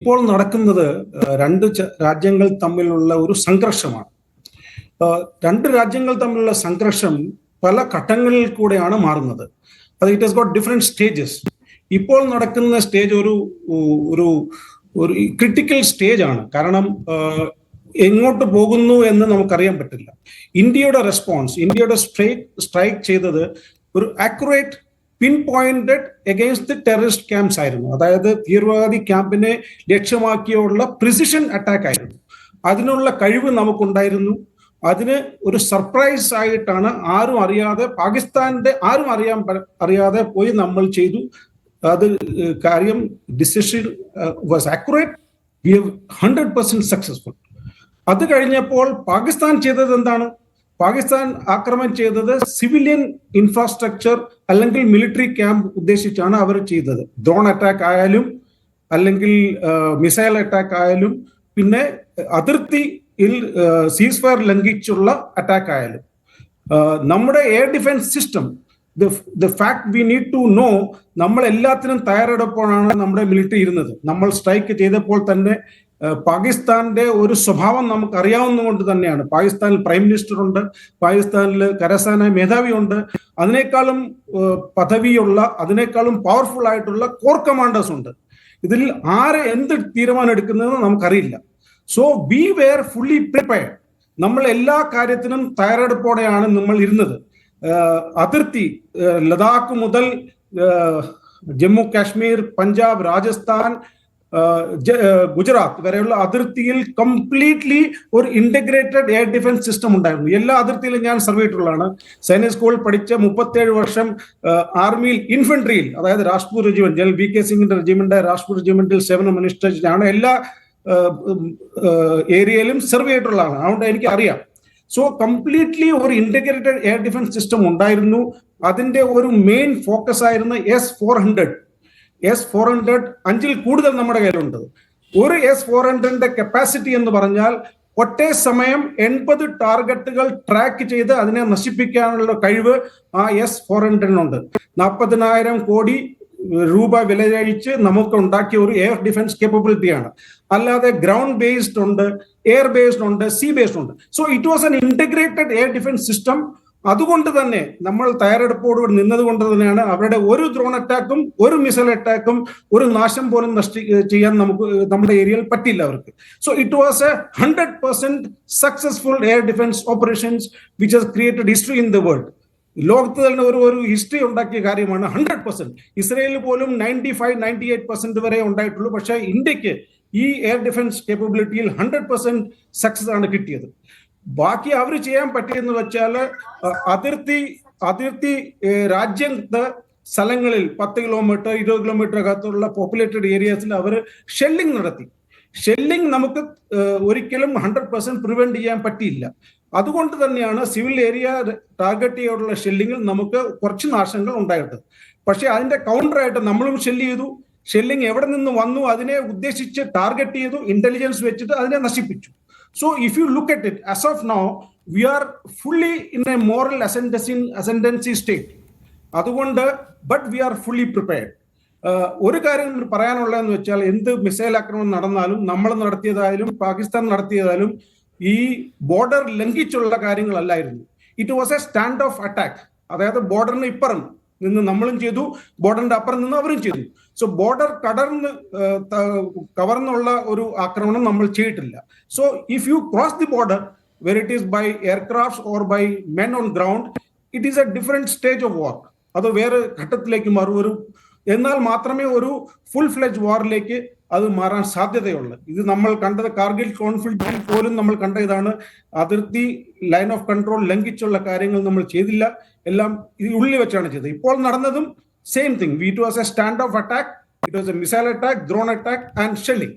ഇപ്പോൾ നടക്കുന്നത് രണ്ട് രാജ്യങ്ങൾ തമ്മിലുള്ള ഒരു സംഘർഷമാണ്. രണ്ട് രാജ്യങ്ങൾ തമ്മിലുള്ള സംഘർഷം പല ഘട്ടങ്ങളിൽ കൂടെയാണ് മാറുന്നത്. അത് it has got different stages. ഇപ്പോൾ നടക്കുന്ന സ്റ്റേജ് ഒരു ഒരു ഒരു ക്രിട്ടിക്കൽ സ്റ്റേജ് ആണ്. കാരണം എങ്ങോട്ട് പോകുന്നു എന്ന് നമുക്കറിയാൻ പറ്റില്ല. ഇന്ത്യയുടെ റെസ്പോൺസ്, ഇന്ത്യയുടെ സ്ട്രൈക്ക് ചെയ്തത് ഒരു accurate pin pointed against the terrorist camps ആയിരുന്നു. അതായത് തീവ്രവാദി ക്യാമ്പിനെ ലക്ഷ്യമാക്കിയുള്ള പ്രിസിഷൻ അറ്റാക്ക് ആയിരുന്നു. അതിനുള്ള കഴിവ് നമുക്കുണ്ടായിരുന്നു. അതിന് ഒരു സർപ്രൈസ് ആയിട്ടാണ് ആരും അറിയാതെ, പാകിസ്ഥാന്റെ ആരും അറിയാതെ പോയി നമ്മൾ ചെയ്തു. അത് കാര്യം decision was accurate. We have 100% successful. അത് കഴിഞ്ഞപ്പോൾ പാകിസ്ഥാൻ ചെയ്തത് എന്താണ്? പാകിസ്ഥാൻ ആക്രമണം ചെയ്തത് സിവിലിയൻ ഇൻഫ്രാസ്ട്രക്ചർ അല്ലെങ്കിൽ മിലിറ്ററി ക്യാമ്പ് ഉദ്ദേശിച്ചാണ് അവർ ചെയ്തത്. ഡ്രോൺ അറ്റാക്ക് ആയാലും അല്ലെങ്കിൽ മിസൈൽ അറ്റാക്ക് ആയാലും പിന്നെ അതിർത്തിയിൽ സീസ് ഫയർ ലംഘിച്ചുള്ള അറ്റാക്ക് ആയാലും നമ്മുടെ air defence system, the fact we need to know, നമ്മൾ എല്ലാത്തിനും തയ്യാറെടുപ്പോഴാണ് നമ്മുടെ മിലിറ്ററി ഇരുന്നത്. നമ്മൾ സ്ട്രൈക്ക് ചെയ്തപ്പോൾ തന്നെ പാകിസ്ഥാന്റെ ഒരു സ്വഭാവം നമുക്ക് അറിയാവുന്നതുകൊണ്ട് തന്നെയാണ്. പാകിസ്ഥാനിൽ പ്രൈം മിനിസ്റ്റർ ഉണ്ട്, പാകിസ്ഥാനിൽ കരസേന മേധാവിയുണ്ട്, അതിനേക്കാളും പദവിയുള്ള, അതിനേക്കാളും പവർഫുൾ ആയിട്ടുള്ള കോർ കമാൻഡേഴ്സ് ഉണ്ട്. ഇതിൽ ആര് എന്ത് തീരുമാനം എടുക്കുന്നതെന്ന് നമുക്കറിയില്ല. So we were fully prepared. നമ്മൾ എല്ലാ കാര്യത്തിനും തയ്യാറെടുപ്പോടെയാണ് നമ്മൾ ഇരുന്നത്. അതിർത്തി ലഡാക്ക് മുതൽ ജമ്മു കാശ്മീർ, പഞ്ചാബ്, രാജസ്ഥാൻ, ഗുജറാത്ത് വരെയുള്ള അതിർത്തിയിൽ കംപ്ലീറ്റ്ലി ഒരു ഇന്റഗ്രേറ്റഡ് എയർ ഡിഫൻസ് സിസ്റ്റം ഉണ്ടായിരുന്നു. എല്ലാ അതിർത്തിയിലും ഞാൻ സർവേ ചെയ്തിട്ടുള്ളതാണ്. സൈനിക് സ്കൂളിൽ പഠിച്ച 37 വർഷം ആർമിയിൽ ഇൻഫൻട്രിയിൽ, അതായത് Rajpur regiment, general V K സിംഗിന്റെ റെജിമെന്റ് രാജ്പൂർ റെജിമെന്റിൽ സേവനം അനുഷ്ഠിച്ചാണ്. എല്ലാ ഏരിയയിലും സർവേ ചെയ്തിട്ടുള്ളതാണ്. അതുകൊണ്ട് എനിക്ക് അറിയാം. സോ കംപ്ലീറ്റ്ലി ഒരു ഇന്റഗ്രേറ്റഡ് എയർ ഡിഫൻസ് സിസ്റ്റം ഉണ്ടായിരുന്നു. അതിന്റെ ഒരു മെയിൻ ഫോക്കസ് ആയിരുന്ന S-400 5ൽ കൂടുതൽ നമ്മുടെ കയ്യിലുണ്ട്. ഒരു S-400ന്റെ കപ്പാസിറ്റി എന്ന് പറഞ്ഞാൽ ഒറ്റേ സമയം 80 ടാർഗറ്റുകൾ ട്രാക്ക് ചെയ്ത് അതിനെ നശിപ്പിക്കാനുള്ള കഴിവ് ആ S-400-നുണ്ട്. 40,000 കോടി രൂപ വിലയഴിച്ച് നമുക്ക് ഉണ്ടാക്കിയ ഒരു എയർ ഡിഫൻസ് കേപ്പബിലിറ്റിയാണ്. അല്ലാതെ ഗ്രൗണ്ട് ബേസ്ഡ് ഉണ്ട്, എയർ ബേസ്ഡ് ഉണ്ട്, സീ ബേസ്ഡ് ഉണ്ട്. So it was an integrated air defence system. അതുകൊണ്ട് തന്നെ നമ്മൾ തയ്യാറെടുപ്പോടുകൂടി നിന്നത് കൊണ്ട് തന്നെയാണ് അവരുടെ ഒരു ഡ്രോൺ അറ്റാക്കും ഒരു മിസൈൽ അറ്റാക്കും ഒരു നാശം പോലും ചെയ്യാൻ നമ്മുടെ ഏരിയയിൽ പറ്റില്ല അവർക്ക്. So it was a 100% successful air defence operations which has created history in the world. ലോകത്ത് തന്നെ ഒരു ഹിസ്റ്ററി ഉണ്ടാക്കിയ കാര്യമാണ്. 100%. ഇസ്രയേലിൽ പോലും 95-98% വരെ ഉണ്ടായിട്ടുള്ളൂ. പക്ഷേ ഇന്ത്യക്ക് ഈ എയർ ഡിഫൻസ് കേപ്പബിലിറ്റിയിൽ 100% സക്സസ് ആണ് കിട്ടിയത്. ബാക്കി അവർ ചെയ്യാൻ പറ്റിയെന്ന് വെച്ചാൽ അതിർത്തി രാജ്യത്തെ സ്ഥലങ്ങളിൽ 10 കിലോമീറ്റർ 20 കിലോമീറ്റർ അകത്തുള്ള പോപ്പുലേറ്റഡ് ഏരിയാസിൽ അവർ ഷെല്ലിംഗ് നടത്തി. ഷെല്ലിംഗ് നമുക്ക് ഒരിക്കലും 100% പ്രിവെന്റ് ചെയ്യാൻ പറ്റിയില്ല. അതുകൊണ്ട് തന്നെയാണ് സിവിൽ ഏരിയ ടാർഗറ്റ് ചെയ്യാനുള്ള ഷെല്ലിങ്ങിൽ നമുക്ക് കുറച്ച് നാശങ്ങൾ ഉണ്ടായിട്ടത്. പക്ഷെ അതിന്റെ കൗണ്ടറായിട്ട് നമ്മളും ഷെല്ല് ചെയ്തു. ഷെല്ലിംഗ് എവിടെ നിന്ന് വന്നു അതിനെ ഉദ്ദേശിച്ച് ടാർഗറ്റ് ചെയ്തു, ഇന്റലിജൻസ് വെച്ചിട്ട് അതിനെ നശിപ്പിച്ചു. So if you look at it, as of now, we are fully in a moral ascendancy state. അതുകൊണ്ട് but we are fully prepared. ഒരു കാര്യം പറയാനുള്ളതെന്ന് വെച്ചാൽ, എന്ത് മിസൈൽ ആക്രമണം നടന്നാലും, നമ്മൾ നടത്തിയതായാലും പാകിസ്ഥാൻ നടത്തിയതായാലും ഈ ബോർഡർ ലംഘിച്ചുള്ള കാര്യങ്ങളല്ലായിരുന്നു. It was a stand off attack. അതായത് ബോർഡറിന് ഇപ്പുറം നിന്ന് നമ്മളും ചെയ്തു, ബോർഡറിന്റെ അപ്പുറം നിന്ന് അവരും ചെയ്തു. സോ ബോർഡർ കവർന്നുള്ള ഒരു ആക്രമണം നമ്മൾ ചെയ്തിട്ടില്ല. So if you cross the border where it is by aircraft or by men on ground, it is a different stage of war. അത് വേറെ ഘട്ടത്തിലേക്ക് മാറും. എന്നാൽ മാത്രമേ ഒരു ഫുൾ ഫ്ലെജ് വാറിലേക്ക് അത് മാറാൻ സാധ്യതയുള്ളൂ. ഇത് നമ്മൾ കണ്ടത് കാർഗിൽ കോൺഫ്ലിക്റ്റിൽ പോലും നമ്മൾ കണ്ട ഇതാണ്. അതിർത്തി ലൈൻ ഓഫ് കൺട്രോൾ ലംഘിച്ചുള്ള കാര്യങ്ങൾ നമ്മൾ ചെയ്തില്ല, എല്ലാം ഉള്ളിൽ വെച്ചാണ് ചെയ്തത്. ഇപ്പോൾ നടന്നതും same thing. It was a stand off attack, it was A missile attack, drone attack and shelling.